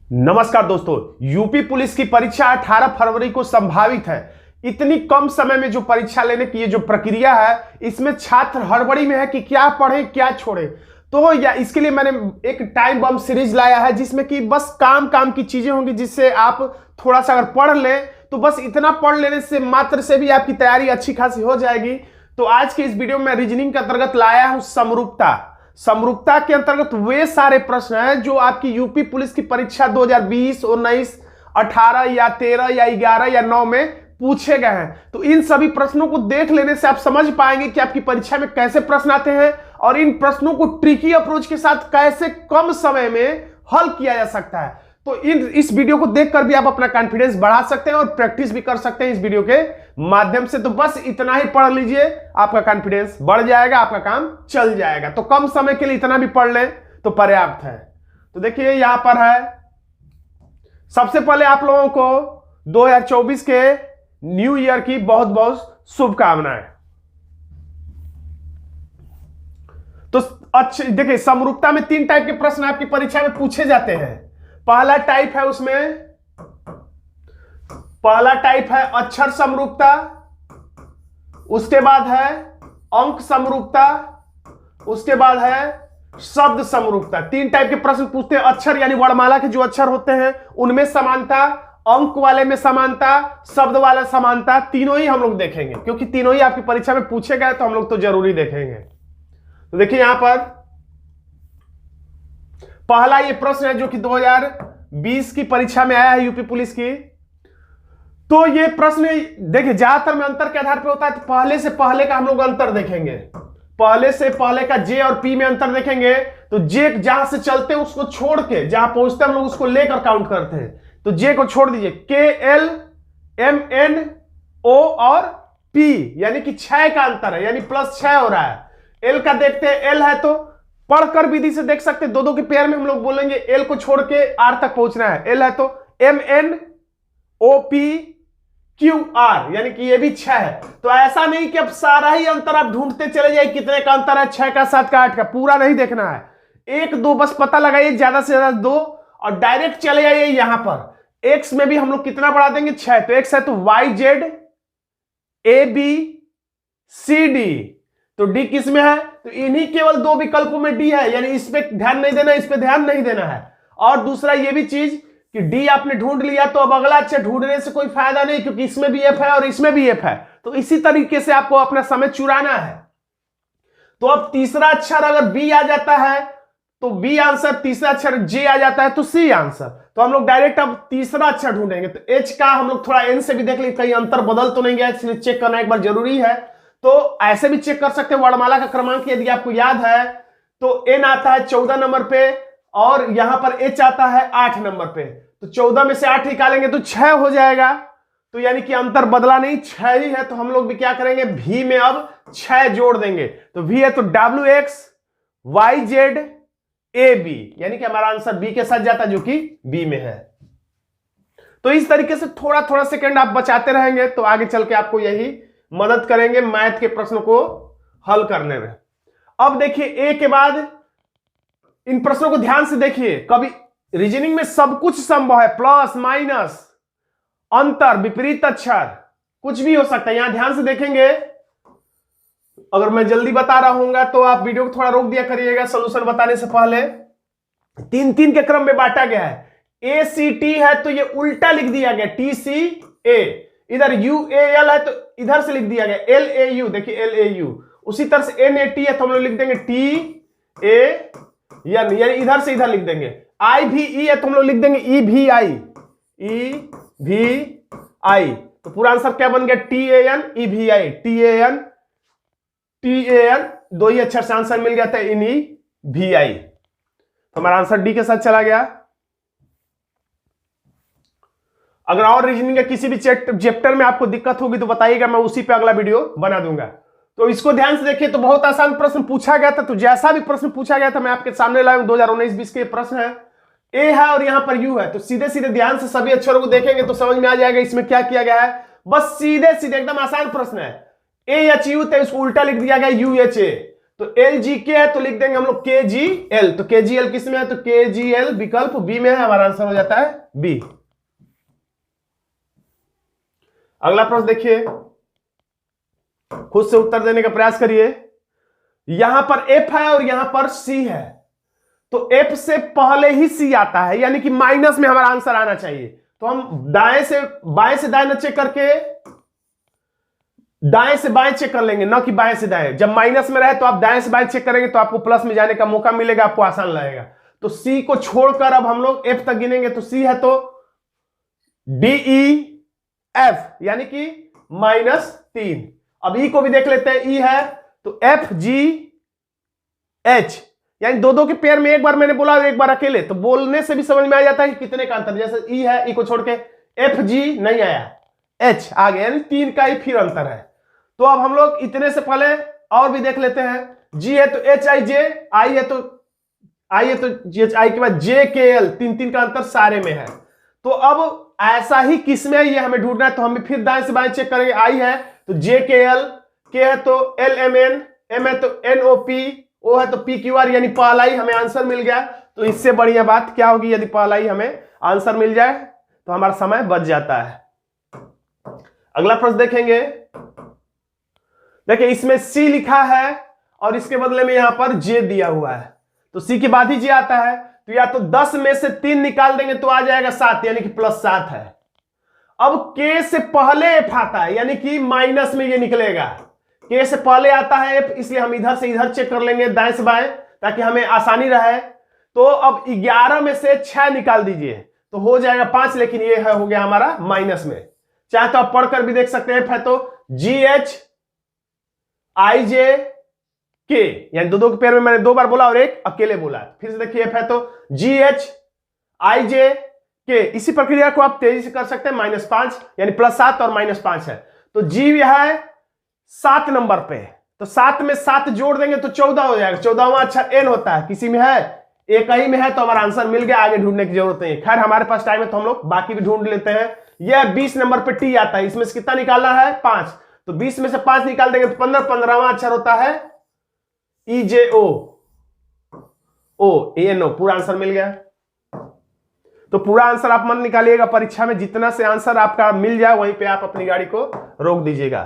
नमस्कार दोस्तों। UP police की परीक्षा 18 फरवरी को संभावित है। इतनी कम समय में जो परीक्षा लेने की ये जो प्रक्रिया है, इसमें छात्र हड़बड़ी में है कि क्या पढ़े क्या छोड़े। तो या इसके लिए मैंने एक टाइम बम सीरीज लाया है, जिसमें कि बस काम की चीजें होंगी, जिससे आप थोड़ा सा अगर पढ़ लें तो बस इतना पढ़ लेने से मात्र से भी आपकी तैयारी अच्छी खासी हो जाएगी। तो आज के इस वीडियो में रीजनिंग के अंतर्गत लाया हूं समरूपता के अंतर्गत वे सारे प्रश्न हैं जो आपकी यूपी पुलिस की परीक्षा 2020, 19, 18 या 13 या 11 या 9 में पूछे गए हैं। तो इन सभी प्रश्नों को देख लेने से आप समझ पाएंगे कि आपकी परीक्षा में कैसे प्रश्न आते हैं और इन प्रश्नों को ट्रिकी अप्रोच के साथ कैसे कम समय में हल किया जा सकता है। तो इस वीडियो को देखकर भी आप अपना कॉन्फिडेंस बढ़ा सकते हैं और प्रैक्टिस भी कर सकते हैं इस वीडियो के माध्यम से। तो बस इतना ही पढ़ लीजिए, आपका कॉन्फिडेंस बढ़ जाएगा, आपका काम चल जाएगा। तो कम समय के लिए इतना भी पढ़ लें तो पर्याप्त है। तो देखिए यहां पर है, सबसे पहले आप लोगों को 2024 के न्यू ईयर की बहुत बहुत शुभकामनाएं। तो अच्छे देखिए, समरूपता में 3 टाइप के प्रश्न आपकी परीक्षा में पूछे जाते हैं। पहला टाइप है अक्षर समरूपता, उसके बाद है अंक समरूपता, उसके बाद है शब्द समरूपता। 3 टाइप के प्रश्न पूछते हैं। अक्षर यानी वर्णमाला के जो अक्षर होते हैं उनमें समानता, अंक वाले में समानता, शब्द वाला समानता, तीनों ही हम लोग देखेंगे, क्योंकि तीनों ही आपकी परीक्षा में पूछे गए तो हम लोग तो जरूरी देखेंगे। तो देखिए यहां पर पहला ये प्रश्न है जो कि 2020 की परीक्षा में आया है यूपी पुलिस की। तो ये प्रश्न देखिए ज्यादातर में अंतर के आधार पर होता है। तो पहले से पहले का हम लोग अंतर देखेंगे, पहले से पहले का जे और पी में अंतर देखेंगे। तो जे जहां से चलते हैं उसको छोड़ के जहां पहुंचते हैं हम लोग उसको लेकर काउंट करते हैं। तो जे को छोड़ दीजिए, के एल एम एन ओ और पी यानी कि 6 का अंतर है, यानी +6 हो रहा है। एल का देखते हैं, एल है तो पढ़कर विधि से देख सकते हैं, दो के पेयर में हम लोग बोलेंगे एल को छोड़ के आर तक पहुंचना है। एल है तो M N O P Q R, यानी कि ये भी 6 है। तो ऐसा नहीं कि अब सारा ही अंतर आप ढूंढते चले जाइए कितने का अंतर है, 6 का, 7 का, 8 का, पूरा नहीं देखना है। 1 2 बस पता लगाइए, ज्यादा से ज्यादा 2, और डायरेक्ट चले जाइए यहां पर। एक्स में भी हम लोग कितना बढ़ा देंगे, 6। तो एक्स है तो Y Z A B C D. तो डी किस में है, तो इन्हीं केवल 2 विकल्पों में डी है, यानी इस पे ध्यान नहीं देना, इस पे ध्यान नहीं देना है। और दूसरा ये भी चीज कि डी आपने ढूंढ लिया तो अब अगला अक्षर ढूंढने से कोई फायदा नहीं, क्योंकि इसमें भी एफ है और इसमें भी एफ है। तो इसी तरीके से आपको अपना समय चुराना है। तो अब तीसरा अक्षर अगर बी आ जाता है तो बी आंसर, तीसरा अक्षर जे आ जाता है तो सी आंसर। तो हम लोग डायरेक्ट अब तीसरा अक्षर ढूंढेंगे। तो एच का हम लोग थोड़ा एन से भी देख लें कहीं अंतर बदल तो नहीं गया, इसलिए चेक करना एक बार जरूरी है। तो ऐसे भी चेक कर सकते हैं। वर्णमाला का क्रमांक यदि आपको याद है तो एन आता है 14 नंबर पे और यहां पर एच आता है 8 नंबर पे। तो 14 में से 8 निकालेंगे तो 6 हो जाएगा। तो यानी कि अंतर बदला नहीं, 6 ही है। तो हम लोग भी क्या करेंगे, भी में अब 6 जोड़ देंगे। तो भी है तो W X Y Z A B, यानी कि हमारा आंसर बी के साथ जाता है, जो कि बी में है। तो इस तरीके से थोड़ा थोड़ा सेकंड आप बचाते रहेंगे तो आगे चल के आपको यही मदद करेंगे मैथ के प्रश्नों को हल करने में। अब देखिए ए के बाद इन प्रश्नों को ध्यान से देखिए। कभी रीजनिंग में सब कुछ संभव है, प्लस माइनस, अंतर, विपरीत अक्षर, कुछ भी हो सकता है। यहां ध्यान से देखेंगे, अगर मैं जल्दी बता रहा हूंगा तो आप वीडियो को थोड़ा रोक दिया करिएगा सॉल्यूशन बताने से पहले। 3 के क्रम में बांटा गया है। ए सी टी है तो ये उल्टा लिख दिया गया, टी सी ए। इधर यू ए एल है तो इधर से लिख दिया गया एल ए यू, देखिए एल ए यू। उसी तरह से एन ए टी है तो हम लोग लिख देंगे टी ए एन, यानी इधर से इधर लिख देंगे। आई भी ई है तो हम लोग लिख देंगे ई भी आई, ई भी आई। तो पूरा आंसर क्या बन गया, टी ए एन ई भी आई, टी ए एन 2 ही अक्षर से आंसर मिल गया था, इन ई भी आई। तो हमारा आंसर डी के साथ चला गया। अगर और रीजनिंग के किसी भी चैप्टर में आपको दिक्कत होगी तो बताइएगा, मैं उसी पे अगला वीडियो बना दूंगा। तो इसको ध्यान से देखिए। तो बहुत आसान प्रश्न पूछा गया था। तो जैसा भी प्रश्न पूछा गया था मैं आपके सामने लाया हूं। 2019-20 के प्रश्न है, ए है और यहां पर यू है। तो सीधे सीधे ध्यान से सभी अक्षरों को देखेंगे तो समझ में आ जाएगा इसमें क्या किया गया है। बस सीधे सीधे एकदम आसान प्रश्न है। ए एच यू तो इसको उल्टा लिख दिया गया यू एच ए। तो एल जी के है तो लिख देंगे हम लोग के जी एल। तो के जी एल किस में है? तो के जी एल विकल्प बी में है, हमारा आंसर हो जाता है बी। अगला प्रश्न देखिए, खुद से उत्तर देने का प्रयास करिए। यहां पर एफ है और यहां पर सी है, तो एफ से पहले ही सी आता है, यानी कि माइनस में हमारा आंसर आना चाहिए। तो हम बाएं से दाएं चेक करके दाएं से बाएं चेक कर लेंगे, ना कि बाएं से दाएं। जब माइनस में रहे तो आप दाएं से बाएं चेक करेंगे तो आपको प्लस में जाने का मौका मिलेगा, आपको आसान लगेगा। तो सी को छोड़कर अब हम लोग एफ तक गिनेंगे, तो सी है तो डीई एफ, यानी कि -3। अब ई को भी देख लेते हैं, ई है तो एफ जी एच, यानी दो दो के पेयर में एक बार मैंने बोला और एक बार अकेले, तो बोलने से भी समझ में आ जाता है कि कितने का अंतर। जैसे ई है, ई को छोड़ के एफ जी नहीं आया, एच आ गया, यानी 3 का ही फिर अंतर है। तो अब हम लोग इतने से पहले और भी देख लेते हैं। जी है तो एच आई जे, आई है तो जी एच आई के बाद जे के एल, 3 का अंतर सारे में है। तो अब ऐसा ही किसमें ये हमें ढूंढना है, तो हम फिर दाएं से बाएं चेक करेंगे। आई है तो जे के एल, के है तो एल एम एन, एम है तो एन ओ पी, ओ है तो पी क्यू आर, यानी पहला ही हमें आंसर मिल गया। तो इससे बढ़िया बात क्या होगी, यदि पहला ही हमें आंसर मिल जाए तो हमारा समय बच जाता है। अगला प्रश्न देखेंगे। देखिए इसमें सी लिखा है और इसके बदले में यहां पर जे दिया हुआ है, तो सी के बाद ही जे आता है। तो या तो 10 में से 3 निकाल देंगे तो आ जाएगा 7, यानी कि +7 है। अब के से पहले एफ आता है, यानी कि माइनस में ये निकलेगा। के से पहले आता है एफ, इसलिए हम इधर से इधर चेक कर लेंगे दाएं से बाएं, ताकि हमें आसानी रहे। तो अब 11 में से 6 निकाल दीजिए तो हो जाएगा 5, लेकिन ये है हो गया हमारा माइनस में। चाहे तो आप पढ़कर भी देख सकते हैं। एफ है तो जी एच आई जे के, यानी दो के पेयर में मैंने 2 बार बोला और एक अकेले बोला। फिर से देखिए, एफ है तो जी एच आई जे के। इसी प्रक्रिया को आप तेजी से कर सकते हैं। -5 यानी +7 और -5 है, तो जी है 7 नंबर पे, तो 7 में 7 जोड़ देंगे तो 14 हो जाएगा। 14वां अक्षर एन होता है, किसी में है, एक ही में है, तो हमारा आंसर मिल गया। आगे ढूंढने की जरूरत नहीं है। खैर हमारे पास टाइम है तो हम लोग बाकी भी ढूंढ लेते हैं। यह 20 नंबर पे टी आता है, इसमें से कितना निकालना है? 5। तो 20 में से 5 निकाल देंगे तो 15वां अक्षर होता है ई जे ओ, ओ एन ओ। पूरा आंसर मिल गया। तो पूरा आंसर आप मन निकालिएगा परीक्षा में, जितना से आंसर आपका मिल जाए वहीं पे आप अपनी गाड़ी को रोक दीजिएगा।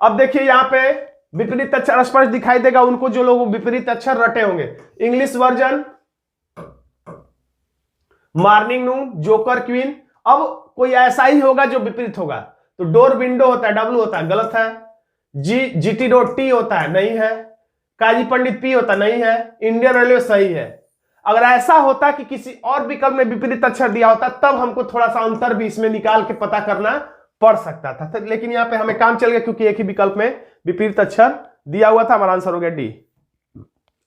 अब देखिए यहां पे विपरीत अक्षर स्पष्ट दिखाई देगा उनको जो लोग विपरीत अक्षर रटे होंगे। इंग्लिश वर्जन, मॉर्निंग, नून, जोकर, क्वीन। अब कोई ऐसा ही होगा जो विपरीत होगा। तो डोर विंडो होता है, डब्ल्यू होता है, गलत है। जीटी डोर टी होता है, नहीं है। काजी पंडित पी होता, नहीं है। इंडियन रेलवे सही है। अगर ऐसा होता कि किसी और विकल्प में विपरीत अक्षर दिया होता तब हमको थोड़ा सा अंतर भी इसमें निकाल के पता करना पड़ सकता था, लेकिन यहां पे हमें काम चल गया क्योंकि एक ही विकल्प में विपरीत अक्षर दिया हुआ था। हमारा आंसर हो गया डी।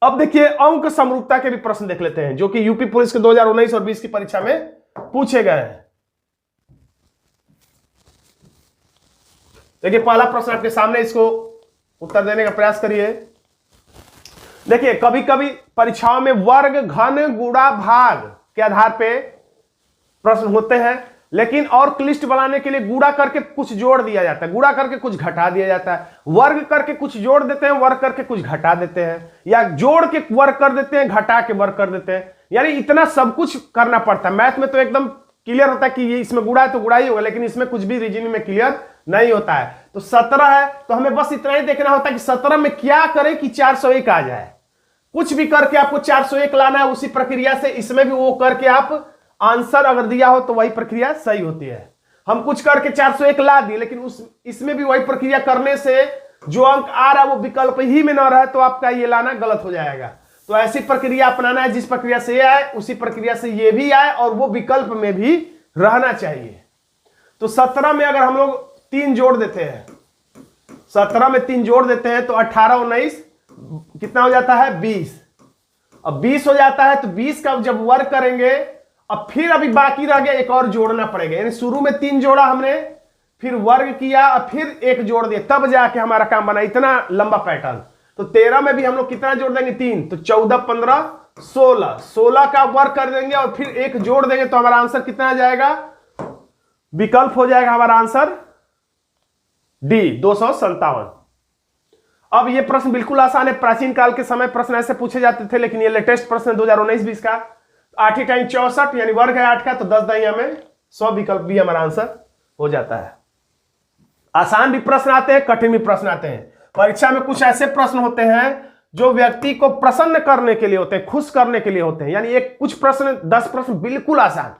अब देखिए अंक समरूपता के भी प्रश्न देख लेते हैं, जो कि यूपी पुलिस के 2019 और 20 की परीक्षा में पूछे गए हैं। देखिए पहला प्रश्न आपके सामने, इसको उत्तर देने का प्रयास करिए। देखिए कभी कभी परीक्षाओं में वर्ग, घन, गुणा, भाग के आधार पे प्रश्न होते हैं, लेकिन और क्लिष्ट बनाने के लिए गुणा करके कुछ जोड़ दिया जाता है, गुणा करके कुछ घटा दिया जाता है, वर्ग करके कुछ जोड़ देते हैं, वर्ग करके कुछ घटा देते हैं, या जोड़ के वर्ग कर देते हैं, घटा के वर्ग कर देते हैं। यानी इतना सब कुछ करना पड़ता है। मैथ में तो एकदम क्लियर होता है कि ये इसमें गुणा है तो गुणा ही होगा, लेकिन इसमें कुछ भी रीजनिंग में क्लियर नहीं होता है। तो 17 है तो हमें बस इतना ही देखना होता है कि 17 में क्या करें कि 401 आ जाए। कुछ भी करके आपको 401 लाना है, उसी प्रक्रिया से इसमें भी वो करके आप आंसर अगर दिया हो तो वही प्रक्रिया सही होती है। हम कुछ करके 401 ला दिए, लेकिन इसमें भी वही प्रक्रिया करने से जो अंक आ रहा है वो विकल्प ही में ना रहे तो आपका ये लाना गलत हो जाएगा। तो ऐसी प्रक्रिया अपनाना है जिस प्रक्रिया से ये आए उसी प्रक्रिया से ये भी आए और वो विकल्प में भी रहना चाहिए। तो 17 में अगर हम लोग 3 जोड़ देते हैं, 17 में 3 जोड़ देते हैं तो 18 और 19 कितना हो जाता है? 20। अब 20 हो जाता है तो 20 का जब वर्ग करेंगे, अब फिर अभी बाकी रह गया एक और जोड़ना पड़ेगा। यानी शुरू में 3 जोड़ा हमने, फिर वर्ग किया और फिर 1 जोड़ दिया, तब जाके हमारा काम बना। इतना लंबा पैटर्न। तो 13 में भी हम लोग कितना जोड़ देंगे? 3। तो 14, 15, 16। 16 का वर्ग कर देंगे और फिर 1 जोड़ देंगे तो हमारा आंसर कितना आ जाएगा? विकल्प हो जाएगा हमारा आंसर डी, 257। अब ये प्रश्न बिल्कुल आसान है। प्राचीन काल के समय प्रश्न ऐसे पूछे जाते थे, लेकिन ये लेटेस्ट प्रश्न 2019-20 का। 8 टाइम 64 यानी वर्ग है 8 का, तो 10 दही में 100 विकल्प भी हमारा आंसर हो जाता है। आसान भी प्रश्न आते हैं, कठिन भी प्रश्न आते हैं। परीक्षा में कुछ ऐसे प्रश्न होते हैं जो व्यक्ति को प्रसन्न करने के लिए होते हैं, खुश करने के लिए होते हैं। यानी एक कुछ प्रश्न 10 प्रश्न बिल्कुल आसान,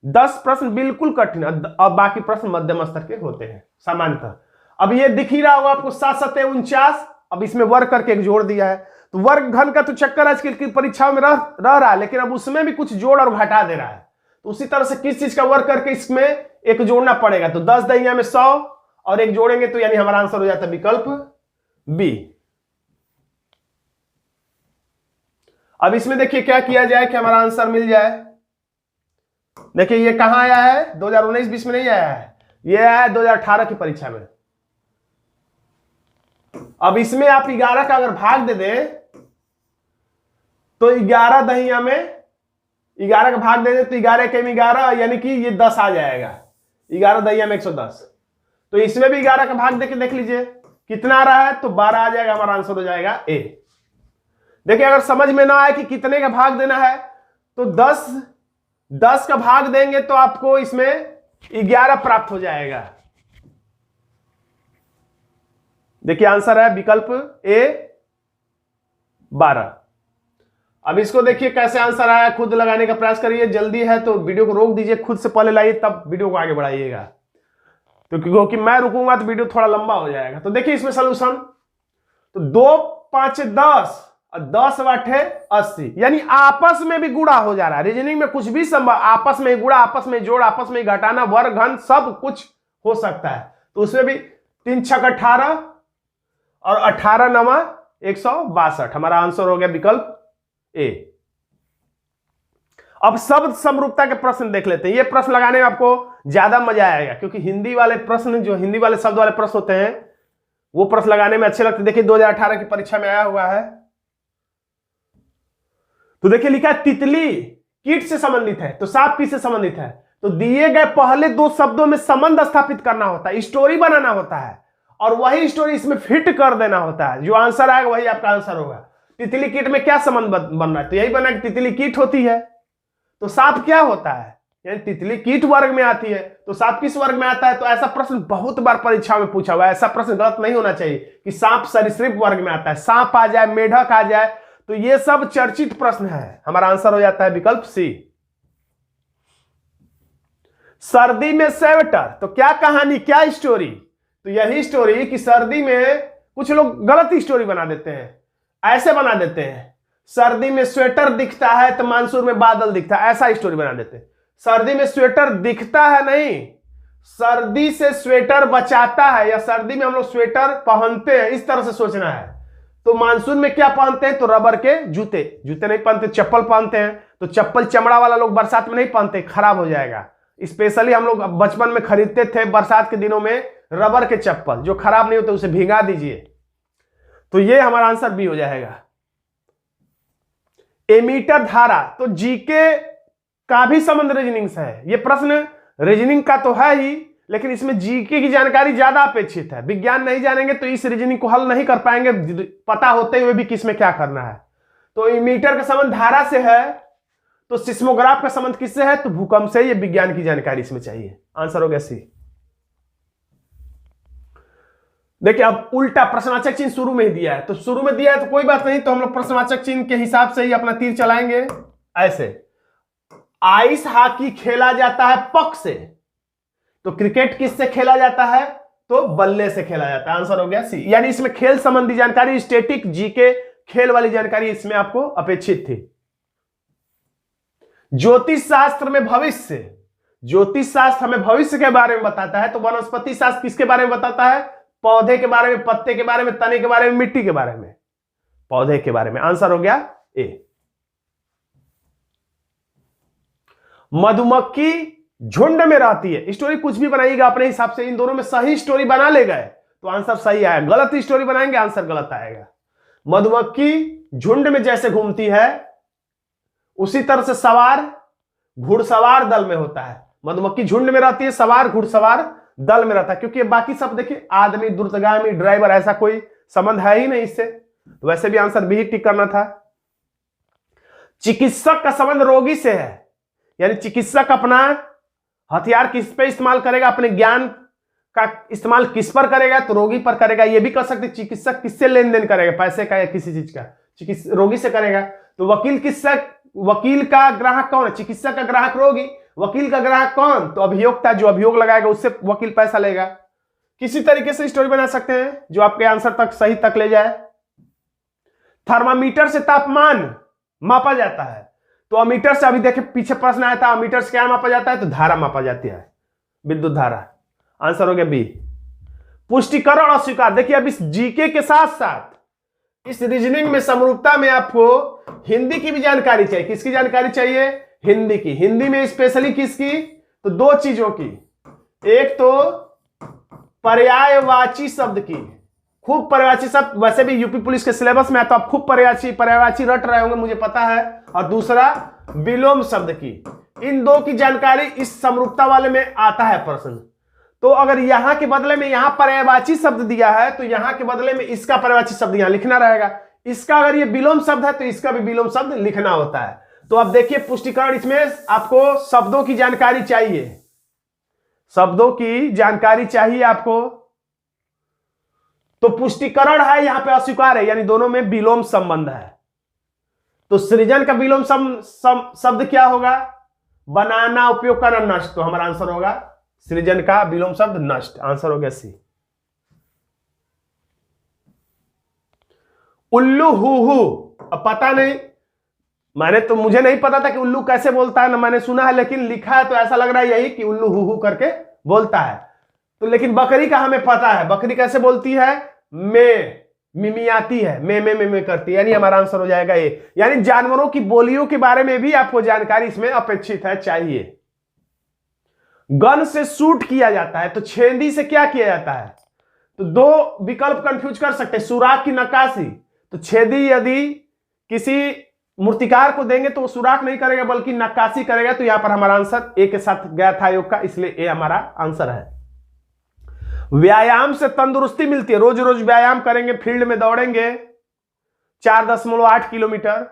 10 प्रश्न बिल्कुल कठिन और बाकी प्रश्न मध्यम स्तर के होते हैं सामान्यतः। अब ये दिख ही रहा होगा आपको 7 7 49। अब इसमें वर्ग करके एक जोड़ दिया है, तो वर्ग घन का तो चक्कर आजकल की परीक्षाओं में रह रहा है, लेकिन अब उसमें भी कुछ जोड़ और घटा दे रहा है। तो उसी तरह से किस चीज का वर्ग करके इसमें एक जोड़ना पड़ेगा, तो 10 दहिया में 100 और एक जोड़ेंगे तो यानी हमारा आंसर हो जाता है विकल्प बी। अब इसमें देखिए क्या किया जाए कि हमारा आंसर मिल जाए। देखिए ये कहां आया है, 2019-20 में नहीं आया है, ये आया है 2018 की परीक्षा में। अब इसमें आप 11 का अगर भाग दे दें तो 11 दहिया में 11 का भाग दे दें तो 11 के 11 यानी कि ये 10 आ जाएगा। 11 दहिया में 110, तो इसमें भी 11 का भाग देके देख लीजिए कितना आ रहा है, तो 12 आ जाएगा। हमारा आंसर हो जाएगा ए। देखिए अगर समझ में ना आए कि कितने का भाग देना है तो 10 का भाग देंगे तो आपको इसमें 11 प्राप्त हो जाएगा। देखिए आंसर है विकल्प ए 12। अब इसको देखिए कैसे आंसर आया, खुद लगाने का प्रयास करिए। जल्दी है तो वीडियो को रोक दीजिए, खुद से पहले लाइए तब वीडियो को आगे बढ़ाइएगा, तो क्योंकि मैं रुकूंगा तो वीडियो थोड़ा लंबा हो जाएगा। तो देखिए इसमें सॉल्यूशन, तो 2 5 10 और 10 8 80 यानी आपस में भी गुणा हो जा रहा है। रीजनिंग में कुछ भी संभव, आपस में गुणा, आपस में जोड़, आपस में घटाना, वर्ग घन सब कुछ हो सकता है। तो उसमें भी 3 6 18 और 18 9 162। हमारा आंसर हो गया विकल्प ए। अब शब्द समरूपता के प्रश्न देख लेते हैं। ये प्रश्न लगाने में आपको ज्यादा मजा आएगा, क्योंकि हिंदी वाले प्रश्न, जो हिंदी वाले शब्द वाले प्रश्न होते हैं वो प्रश्न लगाने में अच्छे लगते हैं। देखिए 2018 की परीक्षा में आया हुआ है, तो देखिए लिखा है तितली कीट से संबंधित है, तो सांप किससे संबंधित है। तो दिए गए पहले 2 शब्दों में संबंध स्थापित करना होता है, स्टोरी बनाना होता है, और वही स्टोरी इसमें फिट कर देना होता है। जो आंसर आएगा वही आपका आंसर होगा। तितली कीट में क्या संबंध बन रहा है, तो यही बना कि तितली कीट होती है, तो सांप क्या होता है, यानी तितली कीट वर्ग में आती है, तो सांप किस वर्ग में आता है। तो ऐसा प्रश्न बहुत बार परीक्षा में पूछा हुआ है। ऐसा प्रश्न गलत नहीं होना चाहिए कि सांप सरीसृप वर्ग में आता है, सांप आ जाए, मेढक आ जाए, तो ये सब चर्चित प्रश्न है। हमारा आंसर हो जाता है विकल्प सी। सर्दी में स्वेटर, तो क्या कहानी, क्या स्टोरी, तो यही स्टोरी कि सर्दी में कुछ लोग गलत स्टोरी बना देते हैं, ऐसे बना देते हैं सर्दी में स्वेटर दिखता है तो मानसून में बादल दिखता है, ऐसा स्टोरी बना देते हैं। सर्दी में स्वेटर दिखता है नहीं, सर्दी से स्वेटर बचाता है, या सर्दी में हम लोग स्वेटर पहनते हैं, इस तरह से सोचना है। तो मानसून में क्या पहनते हैं, तो रबर के जूते, जूते नहीं पहनते, चप्पल पहनते हैं। तो चप्पल चमड़ा वाला लोग बरसात में नहीं पहनते, खराब हो जाएगा। स्पेशली हम लोग बचपन में खरीदते थे बरसात के दिनों में रबर के चप्पल, जो खराब नहीं होते, उसे भीगा दीजिए। तो ये हमारा आंसर बी हो जाएगा। एमीटर धारा, तो जीके का भी संबंध रीजनिंग से है। ये प्रश्न रीजनिंग का तो है ही, लेकिन इसमें जीके की जानकारी ज्यादा अपेक्षित है। विज्ञान नहीं जानेंगे तो इस रीजनिंग को हल नहीं कर पाएंगे, पता होते हुए भी किसमें क्या करना है। तो एमीटर का संबंध धारा से है, तो सिस्मोग्राफ का संबंध किससे है, तो भूकंप से। ये विज्ञान की जानकारी इसमें चाहिए। आंसर हो गया सी। देखिए अब उल्टा प्रश्नवाचक चिन्ह शुरू में ही दिया है, तो शुरू में दिया है तो कोई बात नहीं, तो हम लोग प्रश्नवाचक चिन्ह के हिसाब से ही अपना तीर चलाएंगे। ऐसे आइस हॉकी खेला जाता है पक से, तो क्रिकेट किससे खेला जाता है, तो बल्ले से खेला जाता है। आंसर हो गया सी। यानी इसमें खेल संबंधी जानकारी, स्टैटिक, जीके, खेल वाली जानकारी इसमें आपको अपेक्षित थी। ज्योतिष शास्त्र में भविष्य, ज्योतिष शास्त्र हमें भविष्य के बारे में बताता है, तो वनस्पति शास्त्र किसके बारे में बताता है, पौधे के बारे में, पत्ते के बारे में, तने के बारे में, मिट्टी के बारे में, पौधे के बारे में। आंसर हो गया ए। मधुमक्खी झुंड में रहती है, स्टोरी कुछ भी बनाइएगा अपने हिसाब से, इन दोनों में सही स्टोरी बना ले गए तो आंसर सही आएगा, गलत स्टोरी बनाएंगे आंसर गलत आएगा। मधुमक्खी झुंड में जैसे घूमती है उसी तरह से सवार घुड़सवार दल में होता है। मधुमक्खी झुंड में रहती है, सवार घुड़सवार दल में रहता है, क्योंकि बाकी सब देखिए आदमी, द्रुतगामी, ड्राइवर, ऐसा कोई संबंध है ही नहीं इससे, तो वैसे भी आंसर बी ही टिक करना था। चिकित्सक का संबंध रोगी से है, यानी चिकित्सक अपना हथियार किस पे इस्तेमाल करेगा, अपने ज्ञान का इस्तेमाल किस पर करेगा, तो रोगी पर करेगा। ये भी कर सकते चिकित्सक किससे लेन देन करेगा, पैसे का या किसी चीज का, रोगी से करेगा। तो वकील का ग्राहक कौन है, चिकित्सक का ग्राहक रोगी, वकील का ग्राहक कौन, तो अभियोक्ता, जो अभियोग लगाएगा उससे वकील पैसा लेगा। किसी तरीके से स्टोरी बना सकते हैं जो आपके आंसर तक सही तक ले जाए। थर्मामीटर से तापमान मापा जाता है, तो अमीटर से, अभी देखे पीछे प्रश्न आया था, अमीटर से क्या मापा जाता है, तो धारा मापा जाती है, विद्युत धारा। आंसर हो गया बी। पुष्टिकरण अस्वीकार, देखिए अब इस जीके के साथ साथ इस रीजनिंग में समरूपता में आपको हिंदी की भी जानकारी चाहिए। किसकी जानकारी चाहिए, हिंदी की। हिंदी में स्पेशली किसकी, तो दो चीजों की, एक तो पर्यायवाची शब्द की, खूब पर्यायवाची शब्द, वैसे भी यूपी पुलिस के सिलेबस में है तो आप खूब पर्यायवाची रट रहे होंगे, मुझे पता है। और दूसरा विलोम शब्द की, इन दो की जानकारी इस समरूपता वाले में आता है प्रश्न। तो अगर यहां के बदले में यहां पर्यायवाची शब्द दिया है तो यहां के बदले में इसका पर्यायवाची शब्द यहां लिखना रहेगा। इसका अगर ये विलोम शब्द है तो इसका भी विलोम शब्द लिखना होता है। तो अब देखिए पुष्टिकरण, इसमें आपको शब्दों की जानकारी चाहिए, शब्दों की जानकारी चाहिए आपको। तो पुष्टिकरण है, यहां पे अस्वीकार है, यानी दोनों में विलोम संबंध है। तो सृजन का विलोम शब्द क्या होगा, बनाना, उपयोग करना, नष्ट। तो हमारा आंसर होगा सृजन का विलोम शब्द नष्ट। आंसर हो गया सी। उल्लू हु, अब पता नहीं, मुझे नहीं पता था कि उल्लू कैसे बोलता है, ना मैंने सुना है, लेकिन लिखा है तो ऐसा लग रहा है यही कि उल्लू हु करके बोलता है। तो लेकिन बकरी का हमें पता है, बकरी कैसे बोलती है, मिमियाती है, में करती है, यानी हमारा आंसर हो जाएगा ए। यानी जानवरों की बोलियों के बारे में भी आपको जानकारी इसमें अपेक्षित है, चाहिए। गन से शूट किया जाता है, तो छेदी से क्या किया जाता है, तो दो विकल्प कंफ्यूज कर सकते हैं, सुराख की नक्काशी। तो छेदी यदि किसी मूर्तिकार को देंगे तो वो सुराख नहीं करेगा बल्कि नक्काशी करेगा। तो यहां पर हमारा आंसर ए के साथ गया था योग का, इसलिए ए हमारा आंसर है। व्यायाम से तंदुरुस्ती मिलती है, रोज रोज व्यायाम करेंगे, फील्ड में दौड़ेंगे 4.8 किलोमीटर,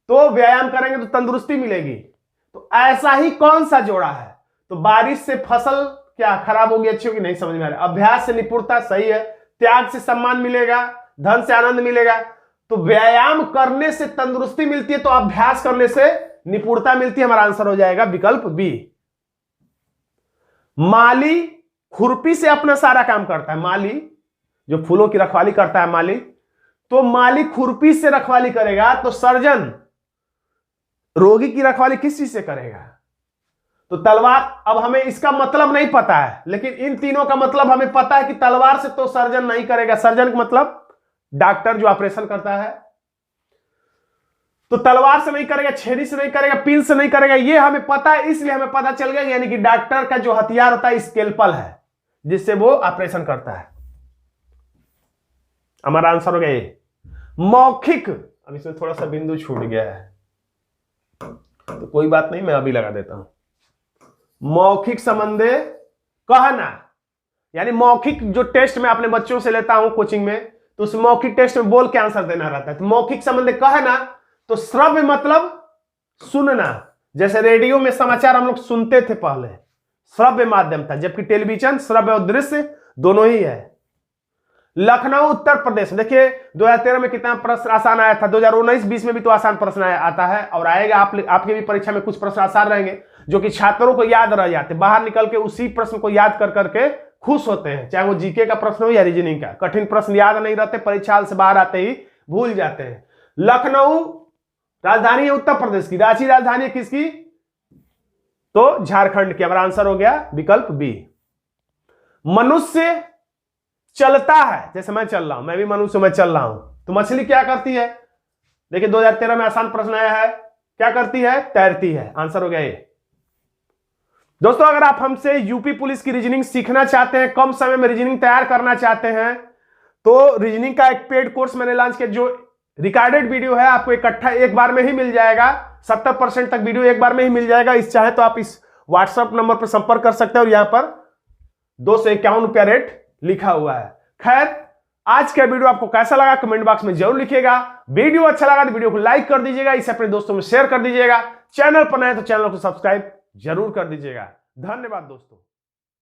तो व्यायाम करेंगे तो तंदुरुस्ती मिलेगी। तो ऐसा ही कौन सा जोड़ा है, तो बारिश से फसल क्या खराब होगी, अच्छी होगी, नहीं समझ में आ रहा। अभ्यास से निपुणता, सही है। त्याग से सम्मान मिलेगा, धन से आनंद मिलेगा। तो व्यायाम करने से तंदुरुस्ती मिलती है, तो अभ्यास करने से निपुणता मिलती है। हमारा आंसर हो जाएगा विकल्प बी। माली खुरपी से अपना सारा काम करता है, माली जो फूलों की रखवाली करता है माली, तो माली खुरपी से रखवाली करेगा, तो सर्जन रोगी की रखवाली किस चीज से करेगा, तो तलवार। अब हमें इसका मतलब नहीं पता है, लेकिन इन तीनों का मतलब हमें पता है कि तलवार से तो सर्जन नहीं करेगा। सर्जन का मतलब डॉक्टर जो ऑपरेशन करता है, तो तलवार से नहीं करेगा, छेनी से नहीं करेगा, पिन से नहीं करेगा, ये हमें पता है, इसलिए हमें पता चल गया। यानी कि डॉक्टर का जो हथियार होता है स्केलपल है, जिससे वो ऑपरेशन करता है। हमारा आंसर हो गया ये। मौखिक, अब इसमें थोड़ा सा बिंदु छूट गया है, तो कोई बात नहीं, मैं अभी लगा देता हूं। मौखिक संबंधे कहना, यानी मौखिक जो टेस्ट में अपने बच्चों से लेता हूं कोचिंग में, तो उस मौखिक टेस्ट में बोल के आंसर देना रहता है। तो मौखिक संबंधे कहना, तो श्रव्य मतलब सुनना, जैसे रेडियो में समाचार हम लोग सुनते थे पहले, श्रव्य माध्यम था, जबकि टेलीविजन श्रव्य और दृश्य दोनों ही है। लखनऊ उत्तर प्रदेश, देखिए 2013 में कितना प्रश्न आसान आया था, 2019-20 में भी तो आसान प्रश्न आता है और आएगा। आपके भी परीक्षा में कुछ प्रश्न आसान रहेंगे जो कि छात्रों को याद रह जाते, बाहर निकल के उसी प्रश्न को याद कर करके खुश होते हैं, चाहे वो जीके का प्रश्न हो या रीजनिंग का। कठिन प्रश्न याद नहीं रहते, परीक्षा से बाहर आते ही भूल जाते हैं। लखनऊ राजधानी है उत्तर प्रदेश की, रांची राजधानी है किसकी, तो झारखंड की। हमारा आंसर हो गया विकल्प बी। मनुष्य चलता है, जैसे मैं चल रहा हूं, मैं भी मनुष्य, मैं चल रहा हूं, तो मछली क्या करती है, देखिए 2013 में आसान प्रश्न आया है, क्या करती है, तैरती है। आंसर हो गया ये। दोस्तों अगर आप हमसे यूपी पुलिस की रीजनिंग सीखना चाहते हैं, कम समय में रीजनिंग तैयार करना चाहते हैं, तो रीजनिंग का एक पेड कोर्स मैंने लॉन्च किया, जो रिकॉर्डेड वीडियो है आपको इकट्ठा एक बार में ही मिल जाएगा, 70% तक वीडियो एक बार में ही मिल जाएगा। इस चाहे तो आप इस व्हाट्सएप नंबर पर संपर्क कर सकते हैं, और यहां पर 251 रुपया रेट लिखा हुआ है। खैर आज का वीडियो आपको कैसा लगा कमेंट बॉक्स में जरूर लिखिएगा। वीडियो अच्छा लगा तो वीडियो को लाइक कर दीजिएगा, इसे अपने दोस्तों में शेयर कर दीजिएगा। चैनल पर नए तो चैनल को सब्सक्राइब जरूर कर दीजिएगा। धन्यवाद दोस्तों।